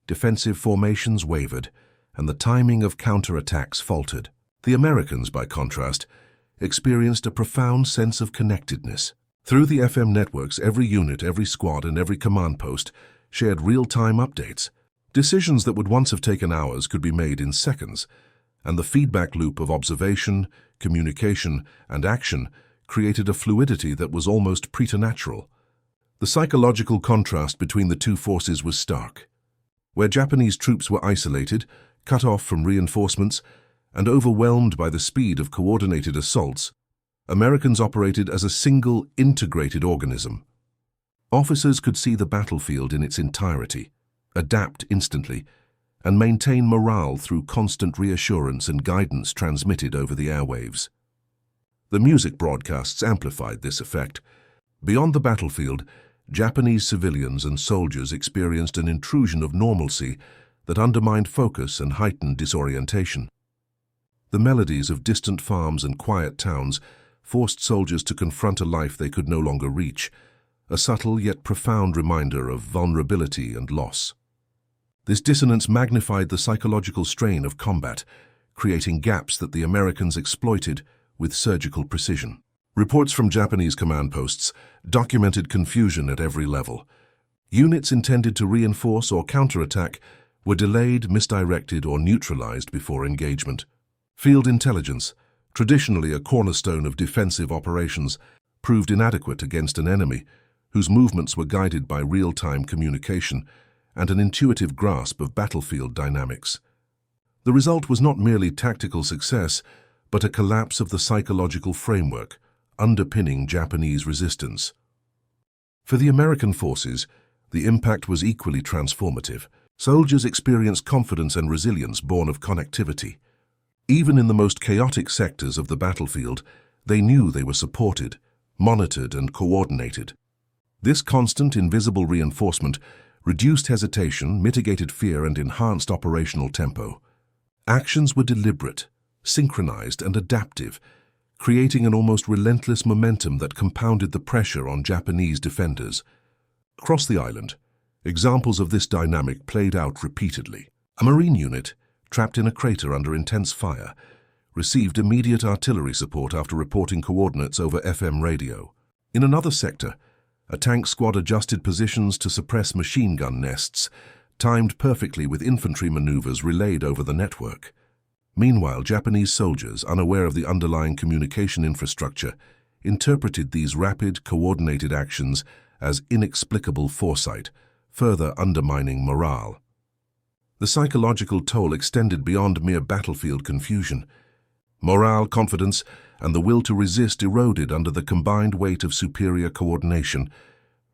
Defensive formations wavered, and the timing of counterattacks faltered. The Americans, by contrast, experienced a profound sense of connectedness. Through the FM networks, every unit, every squad, and every command post shared real-time updates. Decisions that would once have taken hours could be made in seconds, and the feedback loop of observation, communication, and action created a fluidity that was almost preternatural. The psychological contrast between the two forces was stark. Where Japanese troops were isolated, cut off from reinforcements, and overwhelmed by the speed of coordinated assaults, Americans operated as a single, integrated organism. Officers could see the battlefield in its entirety, adapt instantly, and maintain morale through constant reassurance and guidance transmitted over the airwaves. The music broadcasts amplified this effect. Beyond the battlefield, Japanese civilians and soldiers experienced an intrusion of normalcy that undermined focus and heightened disorientation. The melodies of distant farms and quiet towns forced soldiers to confront a life they could no longer reach, a subtle yet profound reminder of vulnerability and loss. This dissonance magnified the psychological strain of combat, creating gaps that the Americans exploited with surgical precision. Reports from Japanese command posts documented confusion at every level. Units intended to reinforce or counterattack were delayed, misdirected, or neutralized before engagement. Field intelligence, traditionally a cornerstone of defensive operations, proved inadequate against an enemy whose movements were guided by real-time communication and an intuitive grasp of battlefield dynamics. The result was not merely tactical success, but a collapse of the psychological framework underpinning Japanese resistance. For the American forces, the impact was equally transformative. Soldiers experienced confidence and resilience born of connectivity. Even in the most chaotic sectors of the battlefield, they knew they were supported, monitored, and coordinated. This constant, invisible reinforcement reduced hesitation, mitigated fear, and enhanced operational tempo. Actions were deliberate, synchronized, and adaptive, creating an almost relentless momentum that compounded the pressure on Japanese defenders. Across the island, examples of this dynamic played out repeatedly. A Marine unit, trapped in a crater under intense fire, received immediate artillery support after reporting coordinates over FM radio. In another sector, a tank squad adjusted positions to suppress machine gun nests, timed perfectly with infantry maneuvers relayed over the network. Meanwhile, Japanese soldiers, unaware of the underlying communication infrastructure, interpreted these rapid, coordinated actions as inexplicable foresight, further undermining morale. The psychological toll extended beyond mere battlefield confusion. Morale, confidence, and the will to resist eroded under the combined weight of superior coordination,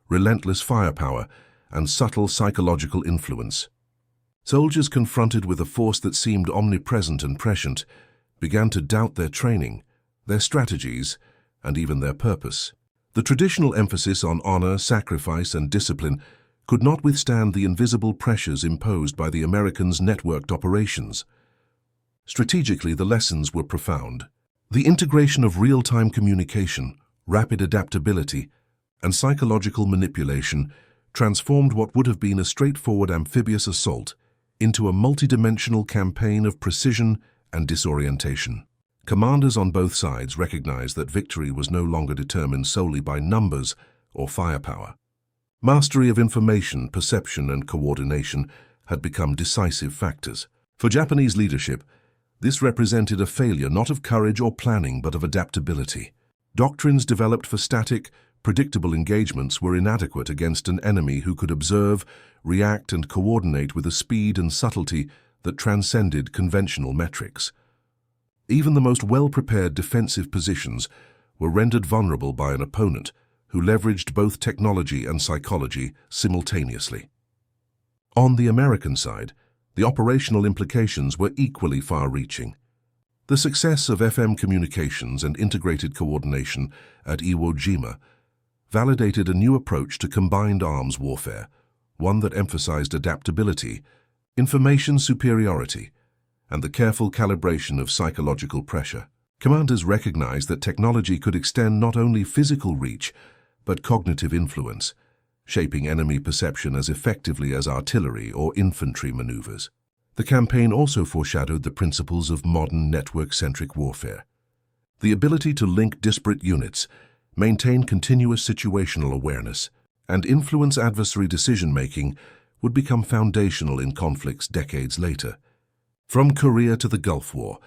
relentless firepower, and subtle psychological influence. Soldiers confronted with a force that seemed omnipresent and prescient began to doubt their training, their strategies, and even their purpose. The traditional emphasis on honor, sacrifice, and discipline could not withstand the invisible pressures imposed by the Americans' networked operations. Strategically, the lessons were profound. The integration of real-time communication, rapid adaptability, and psychological manipulation transformed what would have been a straightforward amphibious assault into a multidimensional campaign of precision and disorientation. Commanders on both sides recognized that victory was no longer determined solely by numbers or firepower. Mastery of information, perception, and coordination had become decisive factors. For Japanese leadership, this represented a failure not of courage or planning but of adaptability. Doctrines developed for static, predictable engagements were inadequate against an enemy who could observe, react, and coordinate with a speed and subtlety that transcended conventional metrics. Even the most well-prepared defensive positions were rendered vulnerable by an opponent who leveraged both technology and psychology simultaneously. On the American side, the operational implications were equally far-reaching. The success of FM communications and integrated coordination at Iwo Jima validated a new approach to combined arms warfare, one that emphasized adaptability, information superiority, and the careful calibration of psychological pressure. Commanders recognized that technology could extend not only physical reach, but cognitive influence, shaping enemy perception as effectively as artillery or infantry maneuvers. The campaign also foreshadowed the principles of modern network-centric warfare. The ability to link disparate units, maintain continuous situational awareness, and influence adversary decision-making would become foundational in conflicts decades later. From Korea to the Gulf War,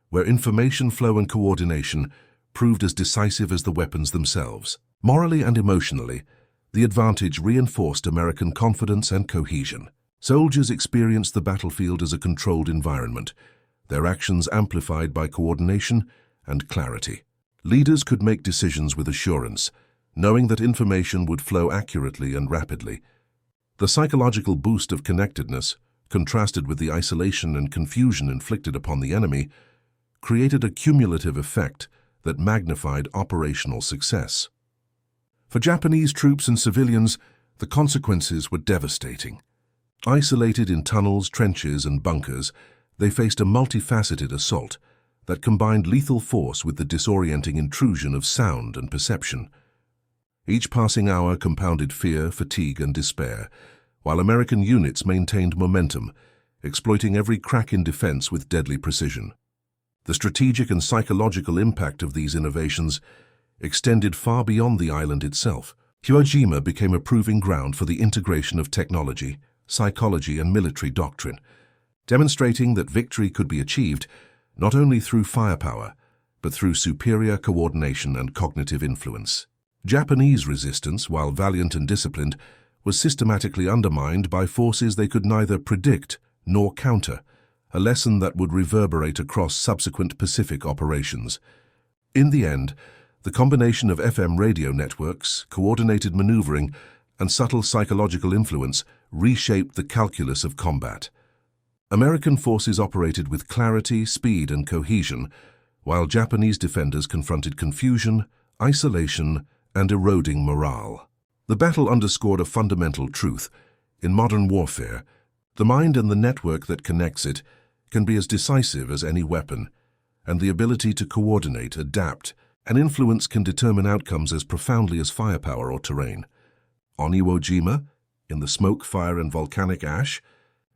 where information flow and coordination proved as decisive as the weapons themselves. Morally and emotionally, the advantage reinforced American confidence and cohesion. Soldiers experienced the battlefield as a controlled environment, their actions amplified by coordination and clarity. Leaders could make decisions with assurance, knowing that information would flow accurately and rapidly. The psychological boost of connectedness, contrasted with the isolation and confusion inflicted upon the enemy, created a cumulative effect that magnified operational success. For Japanese troops and civilians, the consequences were devastating. Isolated in tunnels, trenches, and bunkers, they faced a multifaceted assault that combined lethal force with the disorienting intrusion of sound and perception. Each passing hour compounded fear, fatigue, and despair, while American units maintained momentum, exploiting every crack in defense with deadly precision. The strategic and psychological impact of these innovations extended far beyond the island itself. Iwo Jima became a proving ground for the integration of technology, psychology, and military doctrine, demonstrating that victory could be achieved not only through firepower, but through superior coordination and cognitive influence. Japanese resistance, while valiant and disciplined, was systematically undermined by forces they could neither predict nor counter, a lesson that would reverberate across subsequent Pacific operations. In the end, the combination of FM radio networks, coordinated maneuvering, and subtle psychological influence reshaped the calculus of combat. American forces operated with clarity, speed, and cohesion, while Japanese defenders confronted confusion, isolation, and eroding morale. The battle underscored a fundamental truth. In modern warfare, the mind and the network that connects it can be as decisive as any weapon, and the ability to coordinate, adapt, and influence can determine outcomes as profoundly as firepower or terrain. On Iwo Jima, in the smoke, fire, and volcanic ash,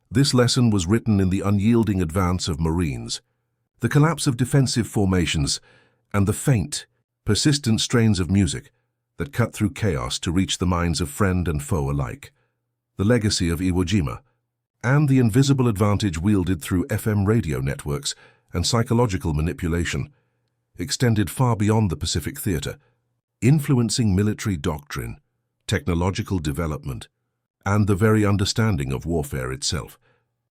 this lesson was written in the unyielding advance of Marines, the collapse of defensive formations, and the faint, persistent strains of music that cut through chaos to reach the minds of friend and foe alike. The legacy of Iwo Jima, and the invisible advantage wielded through FM radio networks and psychological manipulation, extended far beyond the Pacific theater, influencing military doctrine, technological development, and the very understanding of warfare itself.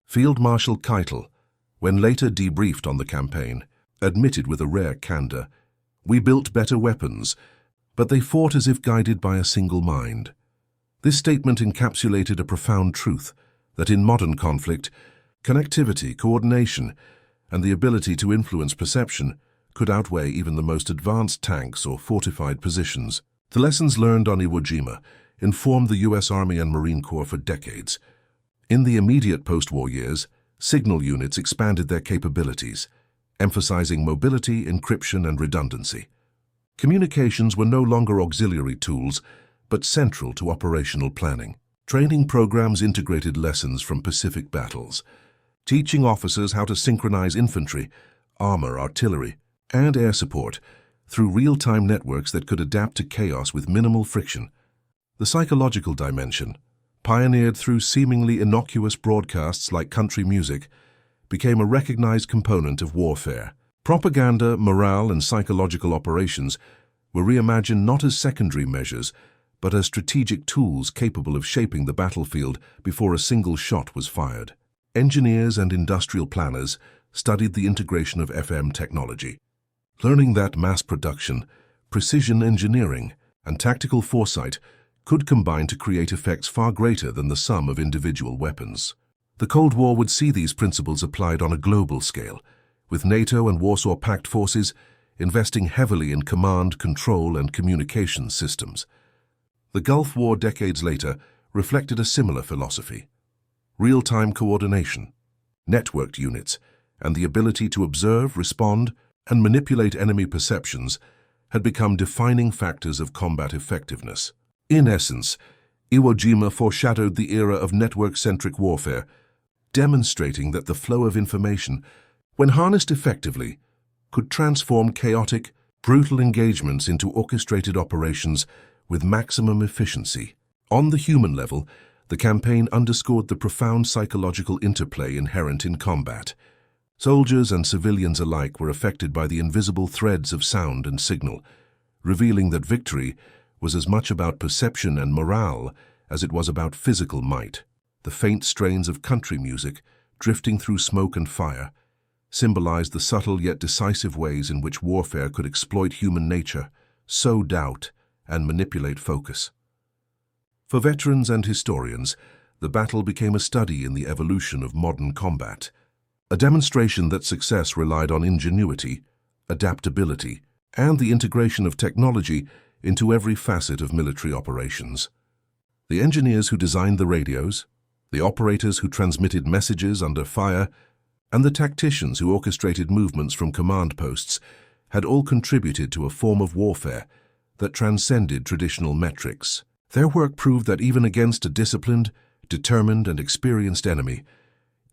Field Marshal Keitel, when later debriefed on the campaign, admitted with a rare candor, "We built better weapons, but they fought as if guided by a single mind." This statement encapsulated a profound truth, that in modern conflict, connectivity, coordination, and the ability to influence perception could outweigh even the most advanced tanks or fortified positions. The lessons learned on Iwo Jima informed the U.S. Army and Marine Corps for decades. In the immediate post-war years, signal units expanded their capabilities, emphasizing mobility, encryption, and redundancy. Communications were no longer auxiliary tools, but central to operational planning. Training programs integrated lessons from Pacific battles, teaching officers how to synchronize infantry, armor, artillery, and air support through real-time networks that could adapt to chaos with minimal friction. The psychological dimension, pioneered through seemingly innocuous broadcasts like country music, became a recognized component of warfare. Propaganda, morale, and psychological operations were reimagined not as secondary measures, but as strategic tools capable of shaping the battlefield before a single shot was fired. Engineers and industrial planners studied the integration of FM technology, learning that mass production, precision engineering, and tactical foresight could combine to create effects far greater than the sum of individual weapons. The Cold War would see these principles applied on a global scale, with NATO and Warsaw Pact forces investing heavily in command, control, and communications systems. The Gulf War decades later reflected a similar philosophy. Real-time coordination, networked units, and the ability to observe, respond, and manipulate enemy perceptions had become defining factors of combat effectiveness. In essence, Iwo Jima foreshadowed the era of network-centric warfare, demonstrating that the flow of information, when harnessed effectively, could transform chaotic, brutal engagements into orchestrated operations with maximum efficiency. On the human level, the campaign underscored the profound psychological interplay inherent in combat. Soldiers and civilians alike were affected by the invisible threads of sound and signal, revealing that victory was as much about perception and morale as it was about physical might. The faint strains of country music, drifting through smoke and fire, symbolized the subtle yet decisive ways in which warfare could exploit human nature, sow doubt, and manipulate focus. For veterans and historians, the battle became a study in the evolution of modern combat, a demonstration that success relied on ingenuity, adaptability, and the integration of technology into every facet of military operations. The engineers who designed the radios, the operators who transmitted messages under fire, and the tacticians who orchestrated movements from command posts had all contributed to a form of warfare that transcended traditional metrics. Their work proved that even against a disciplined, determined, and experienced enemy,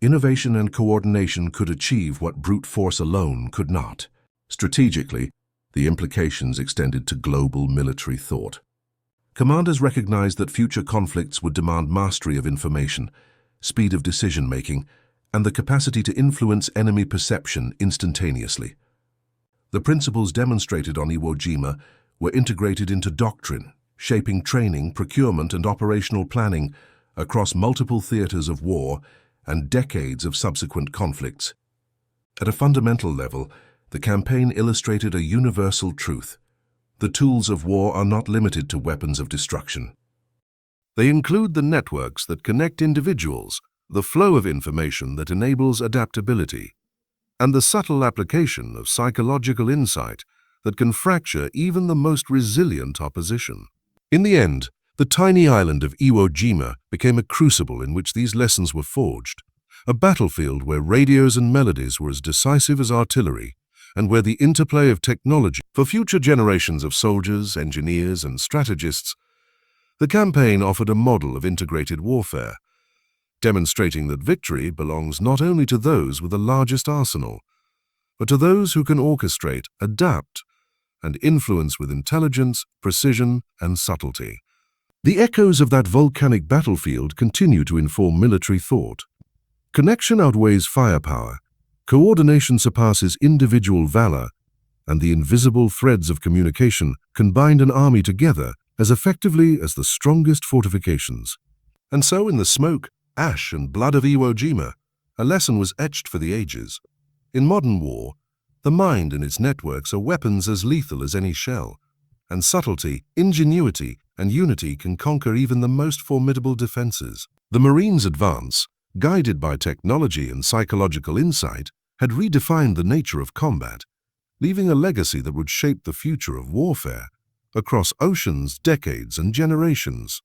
innovation and coordination could achieve what brute force alone could not. Strategically, the implications extended to global military thought. Commanders recognized that future conflicts would demand mastery of information, speed of decision-making, and the capacity to influence enemy perception instantaneously. The principles demonstrated on Iwo Jima were integrated into doctrine, shaping training, procurement, and operational planning across multiple theaters of war and decades of subsequent conflicts. At a fundamental level, the campaign illustrated a universal truth. The tools of war are not limited to weapons of destruction. They include the networks that connect individuals, the flow of information that enables adaptability, and the subtle application of psychological insight that can fracture even the most resilient opposition. In the end, the tiny island of Iwo Jima became a crucible in which these lessons were forged, a battlefield where radios and melodies were as decisive as artillery, and where the interplay of technology for future generations of soldiers, engineers, and strategists. The campaign offered a model of integrated warfare, demonstrating that victory belongs not only to those with the largest arsenal, but to those who can orchestrate, adapt, and influence with intelligence, precision, and subtlety. The echoes of that volcanic battlefield continue to inform military thought. Connection outweighs firepower, coordination surpasses individual valor, and the invisible threads of communication can bind an army together as effectively as the strongest fortifications. And so in the smoke, ash, and blood of Iwo Jima, a lesson was etched for the ages. In modern war, the mind and its networks are weapons as lethal as any shell, and subtlety, ingenuity, and unity can conquer even the most formidable defenses. The Marines' advance, guided by technology and psychological insight, had redefined the nature of combat, leaving a legacy that would shape the future of warfare across oceans, decades, and generations.